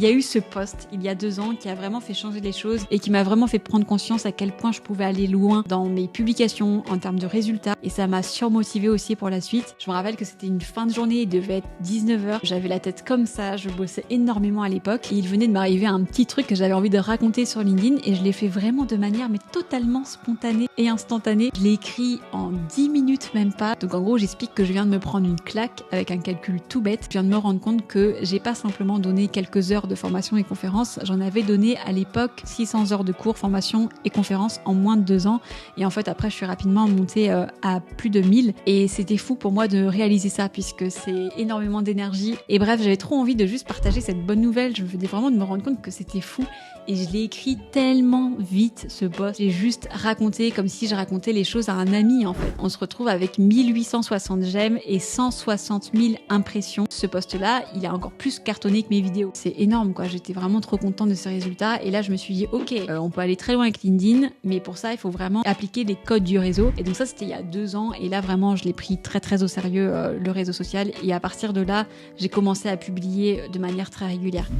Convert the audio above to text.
Il y a eu ce post il y a 2 ans qui a vraiment fait changer les choses et qui m'a vraiment fait prendre conscience à quel point je pouvais aller loin dans mes publications en termes de résultats, et ça m'a surmotivée aussi pour la suite. Je me rappelle que c'était une fin de journée, il devait être 19h, j'avais la tête comme ça, je bossais énormément à l'époque et il venait de m'arriver un petit truc que j'avais envie de raconter sur LinkedIn et je l'ai fait vraiment de manière mais totalement spontanée et instantanée. Je l'ai écrit en 10 minutes même pas. Donc en gros j'explique que je viens de me prendre une claque avec un calcul tout bête. Je viens de me rendre compte que j'ai pas simplement donné quelques heures de formation et conférences, j'en avais donné à l'époque 600 heures de cours, formation et conférences en moins de 2 ans. Et en fait après je suis rapidement montée à plus de 1000 et c'était fou pour moi de réaliser ça puisque c'est énormément d'énergie. Et bref, j'avais trop envie de juste partager cette bonne nouvelle. Je venais vraiment de me rendre compte que c'était fou et je l'ai écrit tellement vite ce post. J'ai juste raconté comme si je racontais les choses à un ami en fait. On se retrouve avec 1860 j'aime et 160 000 impressions. Ce post-là, il a encore plus cartonné que mes vidéos. C'est énorme quoi, j'étais vraiment trop contente de ces résultats et là je me suis dit ok, on peut aller très loin avec LinkedIn, mais pour ça il faut vraiment appliquer les codes du réseau. Et donc ça c'était il y a 2 ans et là vraiment je l'ai pris très très au sérieux le réseau social, et à partir de là j'ai commencé à publier de manière très régulière.